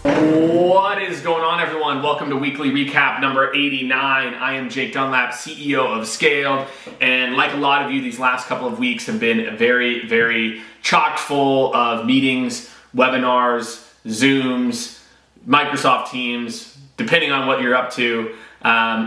What is going on, everyone? Welcome to Weekly Recap number 89. I am Jake Dunlap, CEO of Skaled, and like a lot of you, these last couple of weeks have been very, very chock full of meetings, webinars, Zooms, Microsoft Teams, depending on what you're up to,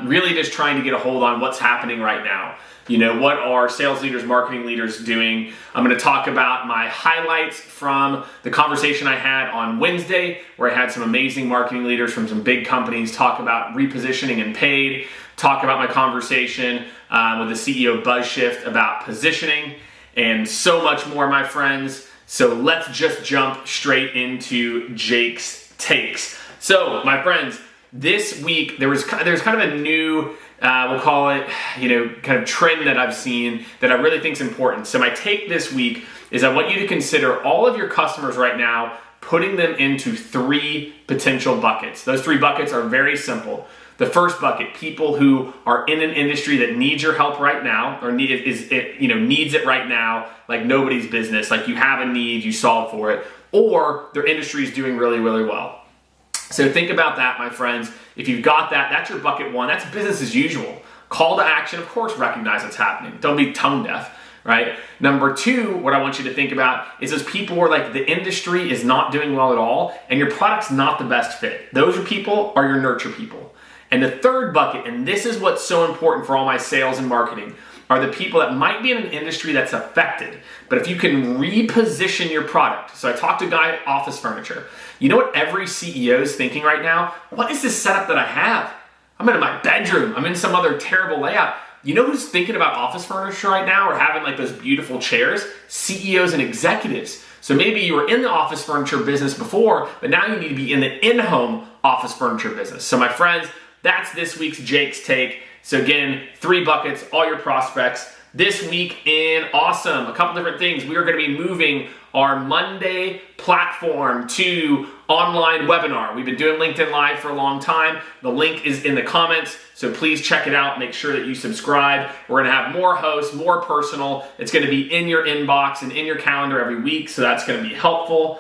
really just trying to get a hold on what's happening right now. You know, what are sales leaders, marketing leaders doing? I'm going to talk about my highlights from the conversation I had on Wednesday, where I had some amazing marketing leaders from some big companies talk about repositioning and paid, talk about my conversation with the CEO of BuzzShift about positioning, and so much more, my friends. So let's just jump straight into Jake's takes. So, my friends, this week there's kind of a new we'll call it, kind of trend that I've seen that I really think is important. So my take this week is I want you to consider all of your customers right now, putting them into three potential buckets. Those three buckets are very simple. The first bucket, people who are in an industry that needs your help right now, or needs it right now, like nobody's business, like you have a need, you solve for it, or their industry is doing really, really well. So think about that, my friends. If you've got that, that's your bucket one. That's business as usual. Call to action, of course, recognize what's happening. Don't be tone deaf, right? Number two, what I want you to think about is those people where like the industry is not doing well at all and your product's not the best fit. Those people are your nurture people. And the third bucket, and this is what's so important for all my sales and marketing, are the people that might be in an industry that's affected, but if you can reposition your product. So I talked to a guy at Office Furniture. You know what every CEO is thinking right now? What is this setup that I have? I'm in my bedroom. I'm in some other terrible layout. You know who's thinking about office furniture right now or having like those beautiful chairs? CEOs and executives. So maybe you were in the office furniture business before, but now you need to be in the in-home office furniture business. So my friends, that's this week's Jake's Take. So again, three buckets, all your prospects. This week in Awesome, a couple different things. We are going to be moving our Monday platform to online webinar. We've been doing LinkedIn Live for a long time. The link is in the comments, so please check it out. Make sure that you subscribe. We're going to have more hosts, more personal. It's going to be in your inbox and in your calendar every week, so that's going to be helpful.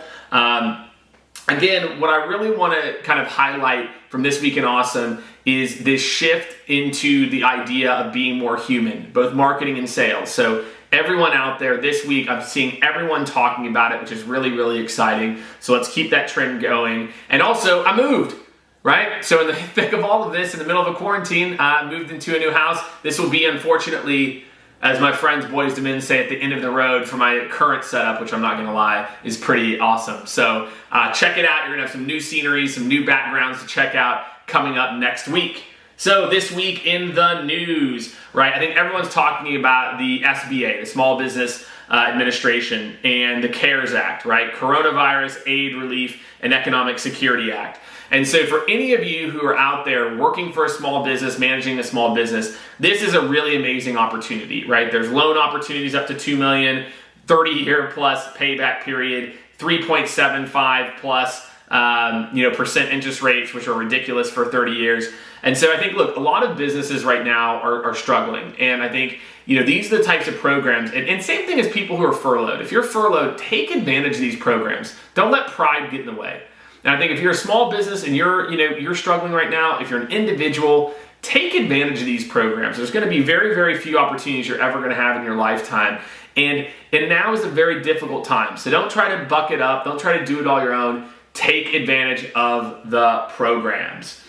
Again, what I really want to kind of highlight from this week in Awesome is this shift into the idea of being more human, both marketing and sales. So everyone out there this week, I'm seeing everyone talking about it, which is really, really exciting. So let's keep that trend going. And also, I moved, right? So in the thick of all of this, in the middle of a quarantine, I moved into a new house. This will be, unfortunately, as my friends Boys to Men say, at the end of the road for my current setup, which I'm not going to lie, is pretty awesome. So check it out. You're going to have some new scenery, some new backgrounds to check out coming up next week. So this week in the news, right? I think everyone's talking about the SBA, the Small Business Administration, and the C.A.R.E.S Act, right? Coronavirus Aid, Relief, and Economic Security Act. And so for any of you who are out there working for a small business, managing a small business, this is a really amazing opportunity, right? There's loan opportunities up to $2 million, 30-year plus payback period, 3.75 plus percent interest rates, which are ridiculous for 30 years. And so I think, look, a lot of businesses right now are struggling. And I think, these are the types of programs, and same thing as people who are furloughed. If you're furloughed, take advantage of these programs. Don't let pride get in the way. And I think if you're a small business and you're struggling right now, if you're an individual, take advantage of these programs. There's going to be very, very few opportunities you're ever going to have in your lifetime. And now is a very difficult time. So don't try to buck it up. Don't try to do it all your own. Take advantage of the programs.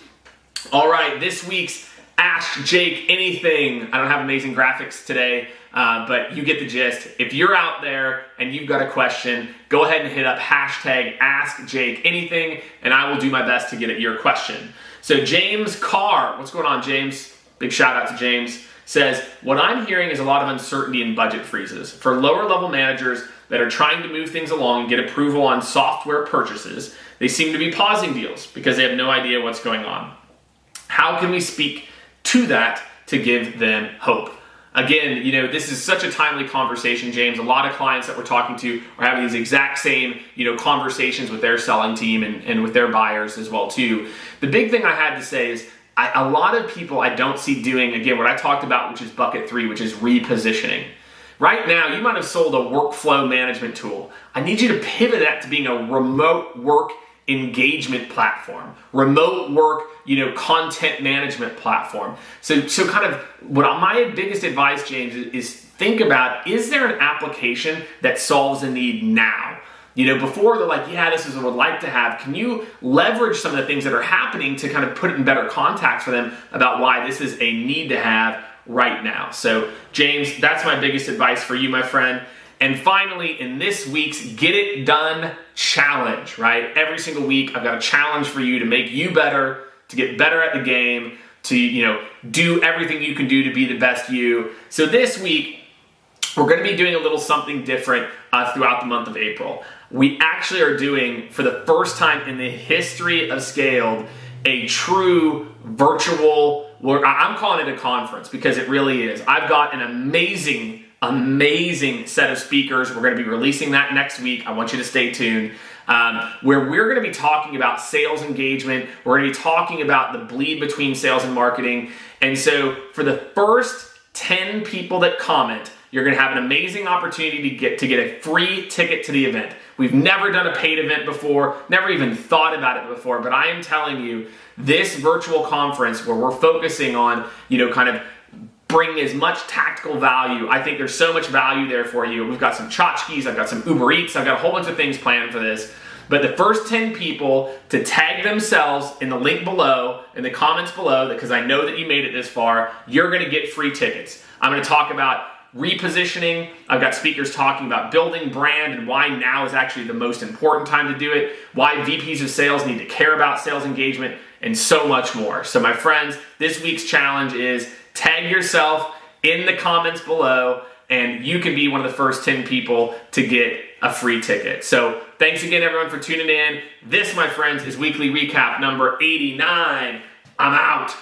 All right, this week's Ask Jake Anything. I don't have amazing graphics today, but you get the gist. If you're out there and you've got a question, go ahead and hit up hashtag Ask Jake Anything, and I will do my best to get at your question. So James Carr, what's going on, James? Big shout out to James. Says, what I'm hearing is a lot of uncertainty and budget freezes. For lower level managers that are trying to move things along and get approval on software purchases, they seem to be pausing deals because they have no idea what's going on. How can we speak to that to give them hope? Again, this is such a timely conversation, James. A lot of clients that we're talking to are having these exact same, conversations with their selling team and with their buyers as well, too. The big thing I had to say is a lot of people I don't see doing, again, what I talked about, which is bucket 3, which is repositioning. Right now, you might have sold a workflow management tool. I need you to pivot that to being a remote work engagement platform, remote work, content management platform. So kind of what my biggest advice, James, is think about, is there an application that solves a need now? Before they're like, yeah, this is what I would like to have. Can you leverage some of the things that are happening to kind of put it in better context for them about why this is a need to have right now? So James, that's my biggest advice for you, my friend. And finally, in this week's Get It Done challenge, right? Every single week, I've got a challenge for you to make you better, to get better at the game, to, do everything you can do to be the best you. So this week, we're going to be doing a little something different throughout the month of April. We actually are doing, for the first time in the history of Skaled, a true virtual, I'm calling it a conference because it really is. I've got an amazing set of speakers. We're going to be releasing that next week. I want you to stay tuned. Where we're going to be talking about sales engagement. We're going to be talking about the bleed between sales and marketing. And so for the first 10 people that comment, you're going to have an amazing opportunity to get a free ticket to the event. We've never done a paid event before, never even thought about it before, but I am telling you, this virtual conference where we're focusing on, kind of bring as much tactical value. I think there's so much value there for you. We've got some tchotchkes, I've got some Uber Eats, I've got a whole bunch of things planned for this. But the first 10 people to tag themselves in the link below, in the comments below, because I know that you made it this far, you're going to get free tickets. I'm going to talk about repositioning. I've got speakers talking about building brand and why now is actually the most important time to do it, why VPs of sales need to care about sales engagement, and so much more. So my friends, this week's challenge is tag yourself in the comments below and you can be one of the first 10 people to get a free ticket. So thanks again, everyone, for tuning in. This, my friends, is Weekly Recap number 89. I'm out.